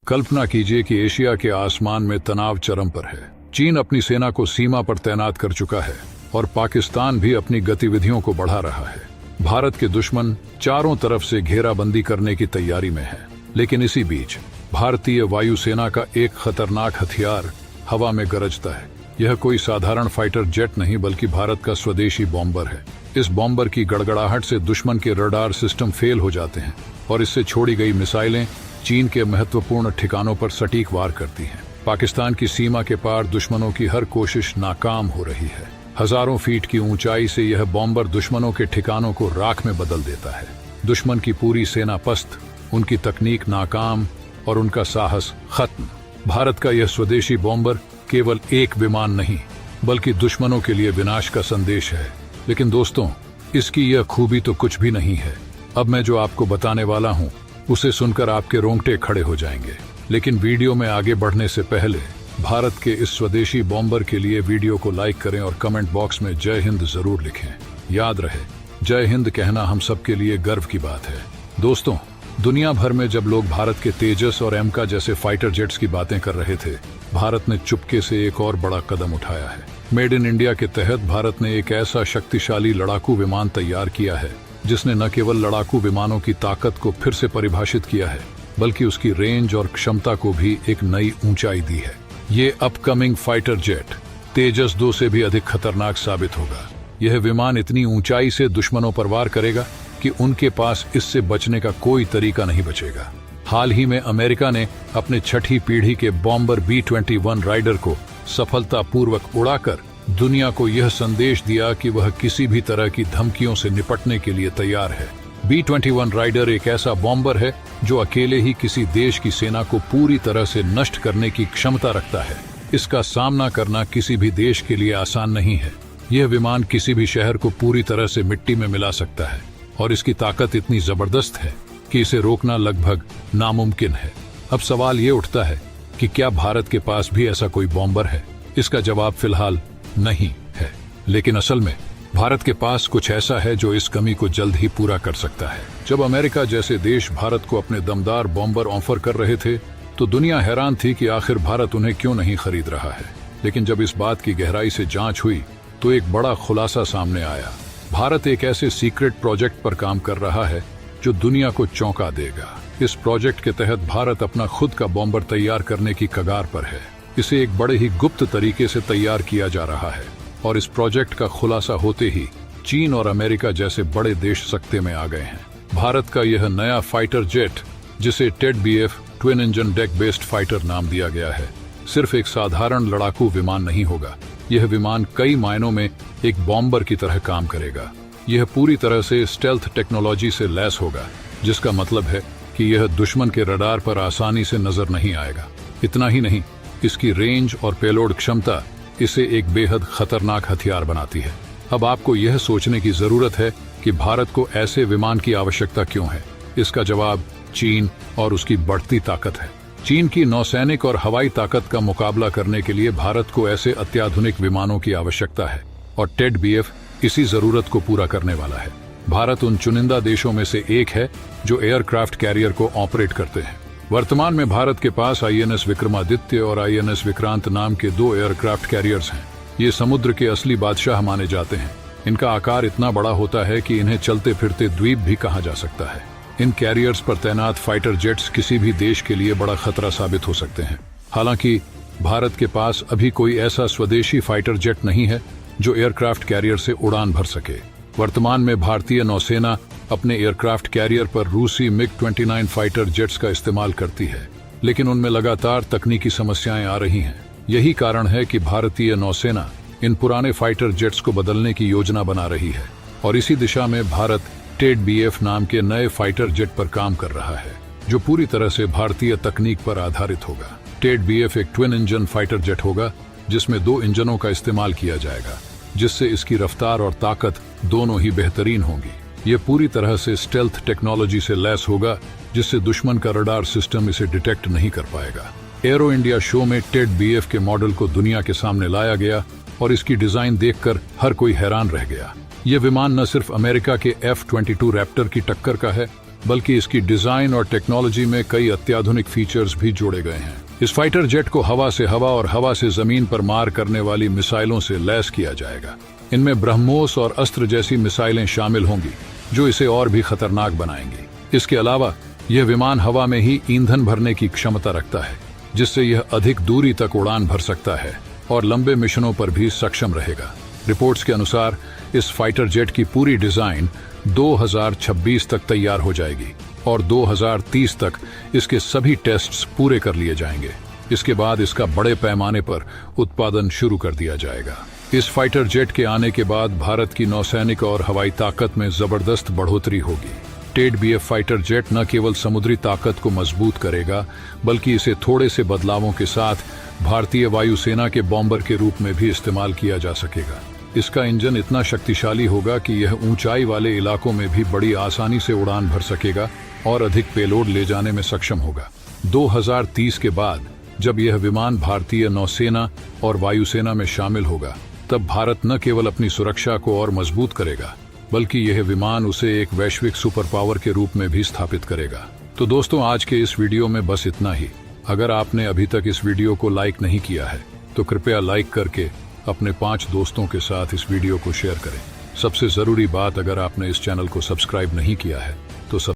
कल्पना कीजिए कि एशिया के आसमान में तनाव चरम पर है। चीन अपनी सेना को सीमा पर तैनात कर चुका है और पाकिस्तान भी अपनी गतिविधियों को बढ़ा रहा है। भारत के दुश्मन चारों तरफ से घेराबंदी करने की तैयारी में है, लेकिन इसी बीच भारतीय वायुसेना का एक खतरनाक हथियार हवा में गरजता है। यह कोई साधारण फाइटर जेट नहीं बल्कि भारत का स्वदेशी बॉम्बर है। इस बॉम्बर की गड़गड़ाहट से दुश्मन के रडार सिस्टम फेल हो जाते हैं और इससे छोड़ी गई मिसाइलें चीन के महत्वपूर्ण ठिकानों पर सटीक वार करती हैं। पाकिस्तान की सीमा के पार दुश्मनों की हर कोशिश नाकाम हो रही है। हजारों फीट की ऊंचाई से यह बॉम्बर दुश्मनों के ठिकानों को राख में बदल देता है। दुश्मन की पूरी सेना पस्त, उनकी तकनीक नाकाम और उनका साहस खत्म। भारत का यह स्वदेशी बॉम्बर केवल एक विमान नहीं बल्कि दुश्मनों के लिए विनाश का संदेश है। लेकिन दोस्तों, इसकी यह खूबी तो कुछ भी नहीं है। अब मैं जो आपको बताने वाला हूँ उसे सुनकर आपके रोंगटे खड़े हो जाएंगे। लेकिन वीडियो में आगे बढ़ने से पहले भारत के इस स्वदेशी बॉम्बर के लिए वीडियो को लाइक करें और कमेंट बॉक्स में जय हिंद जरूर लिखें। याद रहे, जय हिंद कहना हम सबके लिए गर्व की बात है। दोस्तों, दुनिया भर में जब लोग भारत के तेजस और एमका जैसे फाइटर जेट्स की बातें कर रहे थे, भारत ने चुपके से एक और बड़ा कदम उठाया है। मेड इन इंडिया के तहत भारत ने एक ऐसा शक्तिशाली लड़ाकू विमान तैयार किया है जिसने न केवल लड़ाकू विमानों की ताकत को फिर से परिभाषित किया है बल्कि उसकी रेंज और क्षमता को भी एक नई ऊंचाई दी है। ये अपकमिंग फाइटर जेट तेजस 2 से भी अधिक खतरनाक साबित होगा। यह विमान इतनी ऊंचाई से दुश्मनों पर वार करेगा कि उनके पास इससे बचने का कोई तरीका नहीं बचेगा। हाल ही में अमेरिका ने अपने छठी पीढ़ी के बॉम्बर B-21 राइडर को सफलतापूर्वक उड़ाकर दुनिया को यह संदेश दिया कि वह किसी भी तरह की धमकियों से निपटने के लिए तैयार है। B-21 राइडर एक ऐसा बॉम्बर है जो अकेले ही किसी देश की सेना को पूरी तरह से नष्ट करने की क्षमता रखता है। इसका सामना करना किसी भी देश के लिए आसान नहीं है। यह विमान किसी भी शहर को पूरी तरह से मिट्टी में मिला सकता है और इसकी ताकत इतनी जबरदस्त है कि इसे रोकना लगभग नामुमकिन है। अब सवाल ये उठता है कि क्या भारत के पास भी ऐसा कोई बॉम्बर है? इसका जवाब फिलहाल नहीं है, लेकिन असल में भारत के पास कुछ ऐसा है जो इस कमी को जल्द ही पूरा कर सकता है। जब अमेरिका जैसे देश भारत को अपने दमदार बॉम्बर ऑफर कर रहे थे तो दुनिया हैरान थी कि आखिर भारत उन्हें क्यों नहीं खरीद रहा है। लेकिन जब इस बात की गहराई से जांच हुई तो एक बड़ा खुलासा सामने आया। भारत एक ऐसे सीक्रेट प्रोजेक्ट पर काम कर रहा है जो दुनिया को चौंका देगा। इस प्रोजेक्ट के तहत भारत अपना खुद का बॉम्बर तैयार करने की कगार पर है। इसे एक बड़े ही गुप्त तरीके से तैयार किया जा रहा है और इस प्रोजेक्ट का खुलासा होते ही चीन और अमेरिका जैसे बड़े देश सकते में आ गए हैं। भारत का यह नया फाइटर जेट, जिसे TED-BF twin engine deck based fighter नाम दिया गया है, सिर्फ एक साधारण लड़ाकू विमान नहीं होगा। यह विमान कई मायनों में एक बॉम्बर की तरह काम करेगा। यह पूरी तरह से स्टेल्थ टेक्नोलॉजी से लैस होगा, जिसका मतलब है कि यह दुश्मन के रडार पर आसानी से नजर नहीं आएगा। इतना ही नहीं, इसकी रेंज और पेलोड क्षमता इसे एक बेहद खतरनाक हथियार बनाती है। अब आपको यह सोचने की जरूरत है कि भारत को ऐसे विमान की आवश्यकता क्यों है। इसका जवाब चीन और उसकी बढ़ती ताकत है। चीन की नौसैनिक और हवाई ताकत का मुकाबला करने के लिए भारत को ऐसे अत्याधुनिक विमानों की आवश्यकता है और TED-BF इसी जरूरत को पूरा करने वाला है। भारत उन चुनिंदा देशों में से एक है जो एयरक्राफ्ट कैरियर को ऑपरेट करते हैं। वर्तमान में भारत के पास INS विक्रमादित्य और INS विक्रांत नाम के 2 एयरक्राफ्ट कैरियर्स हैं। ये समुद्र के असली बादशाह माने जाते हैं। इनका आकार इतना बड़ा होता है कि इन्हें चलते फिरते द्वीप भी कहा जा सकता है। इन कैरियर्स पर तैनात फाइटर जेट्स किसी भी देश के लिए बड़ा खतरा साबित हो सकते हैं। हालांकि भारत के पास अभी कोई ऐसा स्वदेशी फाइटर जेट नहीं है जो एयरक्राफ्ट कैरियर से उड़ान भर सके। वर्तमान में भारतीय नौसेना अपने एयरक्राफ्ट कैरियर पर रूसी MiG-29 फाइटर जेट्स का इस्तेमाल करती है, लेकिन उनमें लगातार तकनीकी समस्याएं आ रही हैं। यही कारण है कि भारतीय नौसेना इन पुराने फाइटर जेट्स को बदलने की योजना बना रही है और इसी दिशा में भारत TED-BF नाम के नए फाइटर जेट पर काम कर रहा है, जो पूरी तरह से भारतीय तकनीक पर आधारित होगा। TED-BF एक ट्विन इंजन फाइटर जेट होगा जिसमें 2 इंजनों का इस्तेमाल किया जाएगा, जिससे इसकी रफ्तार और ताकत दोनों ही बेहतरीन होंगी। ये पूरी तरह से स्टेल्थ टेक्नोलॉजी से लैस होगा, जिससे दुश्मन का रडार सिस्टम इसे डिटेक्ट नहीं कर पाएगा। एरो इंडिया शो में TED-BF के मॉडल को दुनिया के सामने लाया गया और इसकी डिजाइन देखकर हर कोई हैरान रह गया। ये विमान न सिर्फ अमेरिका के F-22 रैप्टर की टक्कर का है, बल्कि इसकी डिजाइन और टेक्नोलॉजी में कई अत्याधुनिक फीचर्स भी जोड़े गए हैं। इस फाइटर जेट को हवा से हवा और हवा से जमीन पर मार करने वाली मिसाइलों से लैस किया जाएगा। इनमें ब्रह्मोस और अस्त्र जैसी मिसाइलें शामिल होंगी जो इसे और भी खतरनाक बनाएंगी। इसके अलावा यह विमान हवा में ही ईंधन भरने की क्षमता रखता है, जिससे यह अधिक दूरी तक उड़ान भर सकता है और लंबे मिशनों पर भी सक्षम रहेगा। रिपोर्ट्स के अनुसार इस फाइटर जेट की पूरी डिजाइन 2026 तक तैयार हो जाएगी और 2030 तक इसके सभी टेस्ट्स पूरे कर लिए जाएंगे। इसके बाद इसका बड़े पैमाने पर उत्पादन शुरू कर दिया जाएगा। इस फाइटर जेट के आने के बाद भारत की नौसैनिक और हवाई ताकत में जबरदस्त बढ़ोतरी होगी। टेड BF फाइटर जेट न केवल समुद्री ताकत को मजबूत करेगा, बल्कि इसे थोड़े से बदलावों के साथ भारतीय वायुसेना के बॉम्बर के रूप में भी इस्तेमाल किया जा सकेगा। इसका इंजन इतना शक्तिशाली होगा कि यह ऊंचाई वाले इलाकों में भी बड़ी आसानी से उड़ान भर सकेगा और अधिक पेलोड ले जाने में सक्षम होगा। 2030 के बाद जब यह विमान भारतीय नौसेना और वायुसेना में शामिल होगा, तब भारत न केवल अपनी सुरक्षा को और मजबूत करेगा, बल्कि यह विमान उसे एक वैश्विक सुपर पावर के रूप में भी स्थापित करेगा। तो दोस्तों, आज के इस वीडियो में बस इतना ही। अगर आपने अभी तक इस वीडियो को लाइक नहीं किया है तो कृपया लाइक करके अपने 5 दोस्तों के साथ इस वीडियो को शेयर करें। सबसे जरूरी बात, अगर आपने इस चैनल को सब्सक्राइब नहीं किया है तो